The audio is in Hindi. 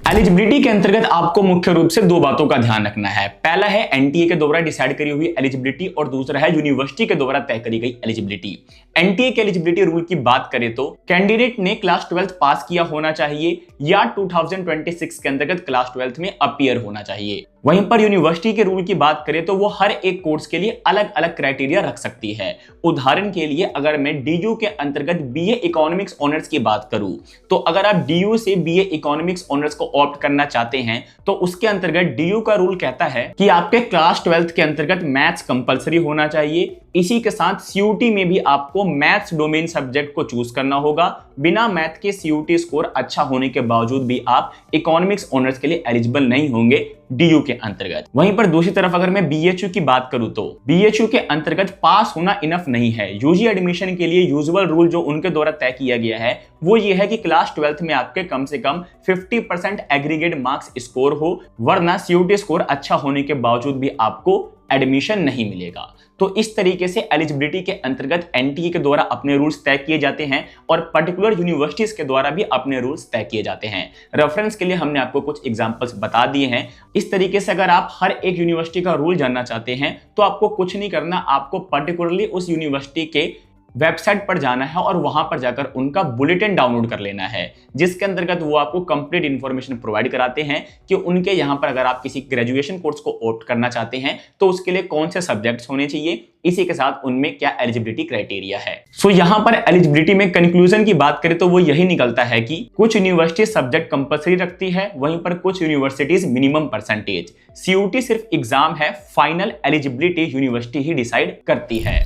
एलिजिबिलिटी के अंतर्गत आपको मुख्य रूप से दो बातों का ध्यान रखना है। पहला है एनटीए के द्वारा डिसाइड करी हुई एलिजिबिलिटी और दूसरा है यूनिवर्सिटी के द्वारा तय करी गई एलिजिबिलिटी। एनटीए के एलिजिबिलिटी रूल की बात करें तो कैंडिडेट ने क्लास 12 पास किया होना चाहिए या 2026 के अंतर्गत क्लास 12 में अपीयर होना चाहिए। वहीं पर यूनिवर्सिटी के रूल की बात करें तो वो हर एक कोर्स के लिए अलग अलग क्राइटेरिया रख सकती है। उदाहरण के लिए अगर मैं डीयू के अंतर्गत बीए इकोनॉमिक्स ऑनर्स की बात करूं तो अगर आप डीयू से बीए इकोनॉमिक्स ऑनर्स को ऑप्ट करना चाहते हैं तो उसके अंतर्गत डीयू का रूल कहता है कि आपके क्लास 12 के अंतर्गत मैथ्स कंपलसरी होना चाहिए। इसी के साथ सीयूटी में भी आपको मैथ्स डोमेन सब्जेक्ट को चूज करना होगा। बिना मैथ के सीयूटी स्कोर अच्छा होने के बावजूद भी आप इकोनॉमिक्स ऑनर्स के लिए एलिजिबल नहीं होंगे डीयू के अंतर्गत। वहीं पर दूसरी तरफ अगर मैं बीएचयू की बात करूं तो बीएचयू के अंतर्गत पास होना इनफ नहीं है। यूजी एडमिशन के लिए यूजुअल रूल जो उनके द्वारा तय किया गया है वो ये है कि क्लास 12 में आपके कम से कम 50% एग्रीगेट मार्क्स स्कोर हो, वरना सीयूटी स्कोर अच्छा होने के बावजूद भी आपको एडमिशन नहीं मिलेगा। तो इस तरीके से एलिजिबिलिटी के अंतर्गत एनटीए के द्वारा अपने रूल्स तय किए जाते हैं और पर्टिकुलर यूनिवर्सिटीज के द्वारा भी अपने रूल्स तय किए जाते हैं। रेफरेंस के लिए हमने आपको कुछ एग्जांपल्स बता दिए हैं। इस तरीके से अगर आप हर एक यूनिवर्सिटी का रूल जानना चाहते हैं तो आपको कुछ नहीं करना, आपको पर्टिकुलरली उस यूनिवर्सिटी के वेबसाइट पर जाना है और वहां पर जाकर उनका बुलेटिन डाउनलोड कर लेना है, जिसके अंतर्गत वो आपको कंप्लीट इंफॉर्मेशन प्रोवाइड कराते हैं कि उनके यहाँ पर अगर आप किसी ग्रेजुएशन कोर्स को ऑप्ट करना चाहते हैं तो उसके लिए कौन से सब्जेक्ट्स होने चाहिए, इसी के साथ उनमें क्या एलिजिबिलिटी क्राइटेरिया है। सो यहाँ पर एलिजिबिलिटी में कंक्लूजन की बात करें तो वो यही निकलता है कि कुछ यूनिवर्सिटी सब्जेक्ट कंपलसरी रखती है, वहीं पर कुछ यूनिवर्सिटीज मिनिमम परसेंटेज। सीयूटी सिर्फ एग्जाम है, फाइनल एलिजिबिलिटी यूनिवर्सिटी ही डिसाइड करती है।